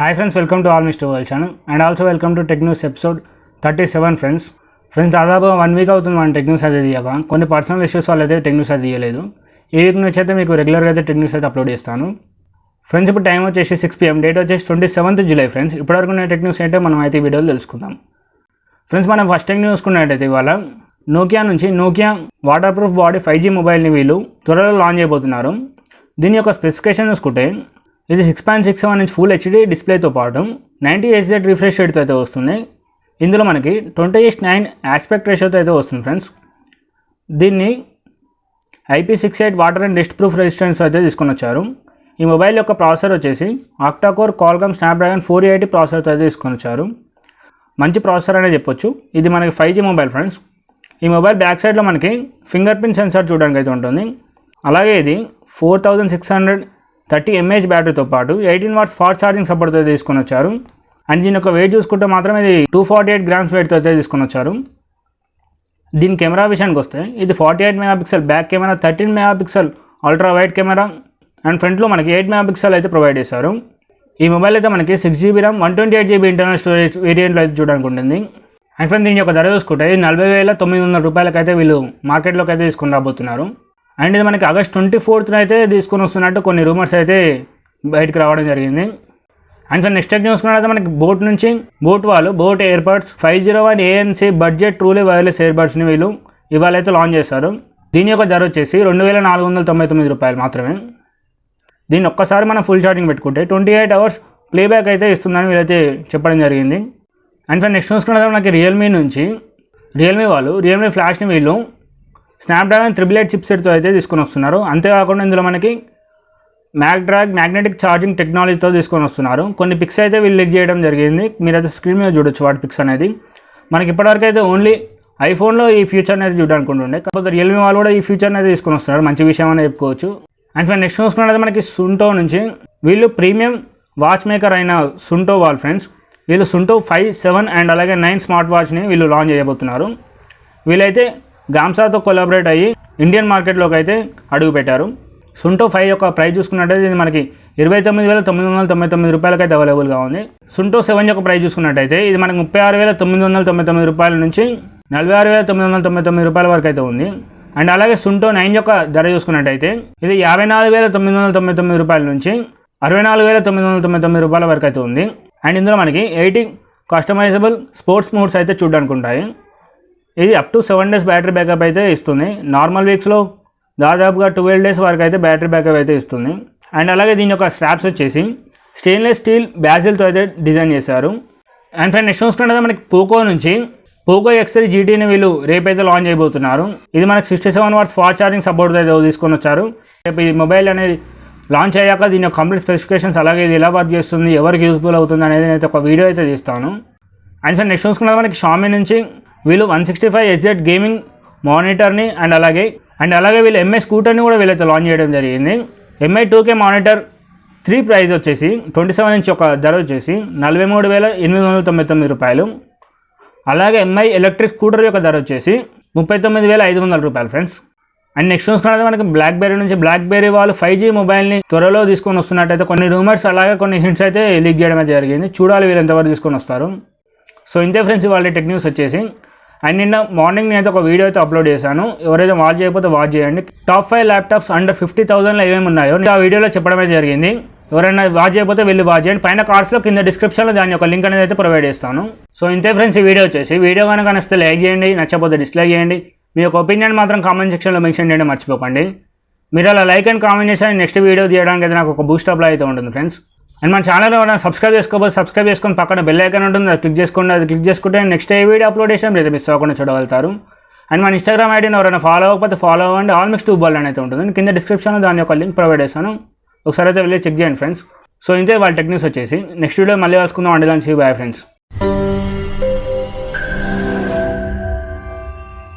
Hi friends, welcome to all Mr. World channel and also welcome to Technews episode 37 friends. దాదాపు 1 week అవుతుంది మన టెక్న్యూస్ అయితే తీయగా. కొన్ని పర్సనల్ ఇష్యూస్ వల్ల అయితే టెక్న్యూస్ అయితే తీయలేదు. ఈ వీక్ నుంచి అయితే మీకు రెగ్యులర్గా అయితే టెక్న్యూస్ అయితే అప్లోడ్ చేస్తాను. ఫ్రెండ్స్ ఇప్పుడు టైం వచ్చేసి 6 PM, డేట్ వచ్చేసి 27th July ఫ్రెండ్స్. ఇప్పటివరకు నేను టెక్న్యూస్ అయితే మనం అయితే ఈ వీడియోలో తెలుసుకుందాం. ఫ్రెండ్స్ మనం ఫస్ట్ టైం చూసుకున్నట్టయితే ఇవాళ Nokia water proof body 5G మొబైల్ని వీళ్ళు త్వరలో లాంచ్ చేయబోతున్నారు. దీని యొక్క స్పెసిఫికేషన్ చూసుకుంటే ఇది 6.67 ఇంచ్ ఫుల్ HD డిస్ప్లేతో పాటు 90 Hz రిఫ్రెష్ రేట్తో అయితే వస్తుంది. ఇందులో మనకి 20:9 ఆస్పెక్ట్ రేషియోతో అయితే వస్తుంది ఫ్రెండ్స్. దీన్ని IP68 water and dust proof resistance అయితే తీసుకొని వచ్చారు. ఈ మొబైల్ యొక్క ప్రాసెసర్ వచ్చేసి ఆక్టాకోర్ క్వాల్కామ్ స్నాప్డ్రాగన్ 480 ప్రాసెసర్తో అయితే తీసుకొని వచ్చారు. మంచి ప్రాసెసర్ అనే చెప్పొచ్చు. ఇది మనకి 5G మొబైల్ ఫ్రెండ్స్. ఈ మొబైల్ బ్యాక్ సైడ్లో మనకి ఫింగర్ ప్రింట్ సెన్సార్ చూడడానికి అయితే ఉంటుంది. అలాగే ఇది 4630 mAh బ్యాటరీతో పాటు 18 watts ఫాస్ట్ ఛార్జింగ్ సపోర్ట్తో తీసుకొని వచ్చారు. అండ్ దీని యొక్క వెయిట్ చూసుకుంటే మాత్రం ఇది 248 grams వెయిట్తో అయితే తీసుకొని వచ్చారు. దీని కెమెరా విషయానికి వస్తే ఇది 48 MP back camera, 13 MP ultra wide camera and ఫ్రంట్లో మనకి 8 MP అయితే ప్రొవైడ్ చేశారు. ఈ మొబైల్ అయితే మనకి 6GB RAM 128GB internal storage వేరియంట్లో అయితే చూడడానికి ఉంటుంది. అండ్ ఫ్రెండ్ దీని యొక్క ధర చూసుకుంటే 40,900 రూపాయలకి అయితే వీళ్ళు మార్కెట్లోకి అయితే తీసుకొని రాబోతున్నారు. అండ్ ఇది మనకి August 24th అయితే తీసుకొని వస్తున్నట్టు కొన్ని రూమర్స్ అయితే బయటకు రావడం జరిగింది. అండ్ సార్ నెక్స్ట్ న్యూస్ అయితే మనకి Boat airbuds 501 ANC budget truly wireless ఎయిర్బడ్స్ని వీళ్ళు ఇవాళ అయితే లాంచ్ చేశారు. దీని యొక్క ధర వచ్చేసి 2,499 రూపాయలు మాత్రమే. దీన్ని ఒక్కసారి మనం ఫుల్ ఛార్జింగ్ పెట్టుకుంటే 28 hours ప్లేబ్యాక్ అయితే ఇస్తుందని వీళ్ళైతే చెప్పడం జరిగింది. అండ్ సార్ నెక్స్ట్ న్యూస్ మనకి రియల్మీ ఫ్లాష్ని వీళ్ళు స్నాప్డ్రాగన్ 888 చిప్సెట్తో అయితే తీసుకొని వస్తున్నారు. అంతేకాకుండా ఇందులో మనకి మ్యాగ్నెటిక్ ఛార్జింగ్ టెక్నాలజీతో తీసుకొని వస్తున్నారు. కొన్ని పిక్స్ అయితే వీళ్ళు లీక్ చేయడం జరిగింది. మీరైతే స్క్రీన్ మీద చూడొచ్చు వాటి పిక్స్ అనేది. మనకి ఇప్పటివరకు అయితే ఓన్లీ ఐఫోన్లో ఈ ఫ్యూచర్ని అయితే చూడాలనుకుంటుండే, కాకపోతే రియల్మీ వాళ్ళు కూడా ఈ ఫ్యూచర్ని అయితే తీసుకొని వస్తున్నారు. మంచి విషయం అనేది చెప్పుకోవచ్చు. అండ్ నెక్స్ట్ చూసుకున్నది మనకి సుంటో నుంచి వీళ్ళు ప్రీమియం వాచ్ మేకర్ అయిన సుంటో వాళ్ళు ఫ్రెండ్స్. వీళ్ళు సుంటో 5, 7 అండ్ అలాగే 9 స్మార్ట్ వాచ్ని వీళ్ళు లాంచ్ చేయబోతున్నారు. వీళ్ళైతే గామ్సాతో కొలాబరేట్ అయ్యి ఇండియన్ మార్కెట్లోకి అయితే అడుగుపెట్టారు. సుంటో 5 యొక్క ప్రైస్ చూసుకున్నట్టయితే ఇది మనకి 29,999 రూపాయలకి అయితే అవైలబుల్గా ఉంది. సుంటో 7 యొక్క ప్రైస్ చూసుకున్నట్టయితే ఇది మనకి 36,999 రూపాయల నుంచి 46,999 రూపాయల వరకు అయితే ఉంది. అండ్ అలాగే సుంటో 9 యొక్క ధర చూసుకున్నట్టయితే ఇది 54,999 రూపాయల నుంచి 64,999 రూపాయల వరకు అయితే ఉంది. అండ్ ఇందులో మనకి 80 కస్టమైజబుల్ స్పోర్ట్స్ మోడ్స్ అయితే చూడడానికి ఉంటాయి. ఇది up to 7 days battery backup అయితే ఇస్తుంది. నార్మల్ వీక్స్లో దాదాపుగా 12 days వరకు అయితే బ్యాటరీ బ్యాకప్ అయితే ఇస్తుంది. అండ్ అలాగే దీని యొక్క స్ట్రాప్స్ వచ్చేసి స్టెయిన్లెస్ స్టీల్ బ్యాజిల్తో అయితే డిజైన్ చేశారు. అండ్ ఫ్రెండ్ నెక్స్ట్ చూసుకుంటే మనకి పోకో X3 GTని వీళ్ళు రేపైతే లాంచ్ చేయబోతున్నారు. ఇది మనకి 67 watts ఫాస్ట్ ఛార్జింగ్ సపోర్ట్ అయితే తీసుకొని వచ్చారు. రేపు ఈ మొబైల్ అనేది లాంచ్ అయ్యాక దీని యొక్క కంప్లీట్ స్పెసిఫికేషన్స్ అలాగే ఇది ఎలా వర్క్ చేస్తుంది, ఎవరికి యూస్ఫుల్ అవుతుంది అనేది అయితే ఒక వీడియో అయితే తీస్తాను. అండ్ సార్ నెక్స్ట్ చూసుకున్నది మనకి Xiaomi నుంచి వీళ్ళు 165 Hz గేమింగ్ మానిటర్ని అండ్ అలాగే వీళ్ళు MI స్కూటర్ని కూడా వీళ్ళైతే లాంచ్ చేయడం జరిగింది. MI 2K మానిటర్ 3 ప్రైస్ వచ్చేసి 27 ఇంచ్ యొక్క ధర వచ్చేసి 43,899 రూపాయలు. అలాగే MI ఎలక్ట్రిక్ స్కూటర్ యొక్క ధర వచ్చేసి 39,500 రూపాయలు ఫ్రెండ్స్. అండ్ నెక్స్ట్ చూసుకున్నది మనకి బ్లాక్బెర్రీ వాళ్ళు 5G మొబైల్ని త్వరలో తీసుకొని వస్తున్నట్టయితే కొన్ని రూమర్స్ అలాగే కొన్ని హింట్స్ అయితే లీక్ చేయడం జరిగింది. చూడాలి వీళ్ళు ఎంతవరకు తీసుకొని వస్తారు. సో ఇంతే ఫ్రెండ్స్ వాళ్ళ టెక్ న్యూస్ వచ్చేసి. అండ్ నిన్న మార్నింగ్ నేనైతే ఒక వీడియో అయితే అప్లోడ్ చేశాను. ఎవరైతే వాచ్ చేయకపోతే వాచ్ చేయండి. టాప్ 5 ల్యాప్టాప్స్ అండర్ 50,000లో ఏమేమి ఉన్నాయో ఆ వీడియోలో చెప్పడమే జరిగింది. ఎవరైనా వాచ్ చేయకపోతే వెళ్ళి వాచ్ చేయండి. పైన కార్డ్స్లో కింద డిస్క్రిప్షన్లో దాని యొక్క లింక్ అనేది అయితే ప్రొవైడ్ చేస్తాను. సో ఇంతే ఫ్రెండ్స్ ఈ వీడియో వచ్చేసి. వీడియో కనుక నచ్చితే లైక్ చేయండి, నచ్చకపోతే డిస్లైక్ చేయండి. మీ యొక్క ఒపీనియన్ మాత్రం కామెంట్ సెక్షన్లో మెన్షన్ చేయడం మర్చిపోకండి. మీరు అలా లైక్ అండ్ కామెంట్ చేస్తే నెక్స్ట్ వీడియో తీయడానికి అయితే నాకు ఒక బూస్ట్ అప్లో అయితే ఉంటుంది ఫ్రెండ్స్. అండ్ మన ఛానల్ ఎవరైనా సబ్స్క్రైబ్ చేసుకొని పక్కన బెల్ ఐకాన్ ఉంటుంది, అది క్లిక్ చేసుకుంటే నెక్స్ట్ ఏ వీడియో అప్లోడ్ చేసినా మీరు మిస్ అవ్వకుండా చూడగలుగుతారు. అండ్ మన ఇన్స్టాగ్రామ్ ఐడీని ఎవరైనా ఫాలో అవ్వకపోతే ఫాలో అవ్వండి. ఆల్మిక్స్ ట్యూబాల్ అని అయితే ఉంటుంది. కింద డిస్క్రిప్షన్లో దాని యొక్క లింక్ ప్రొవైడ్ చేస్తాను. ఒకసారి అయితే వెళ్ళి చెక్ చేయండి ఫ్రెండ్స్. సో ఇంతే వాళ్ళ టెక్ న్యూస్ వచ్చేసి. నెక్స్ట్ వీడియో మళ్ళీ కలుసుకుందాం. అండి బాయ్ ఫ్రెండ్స్.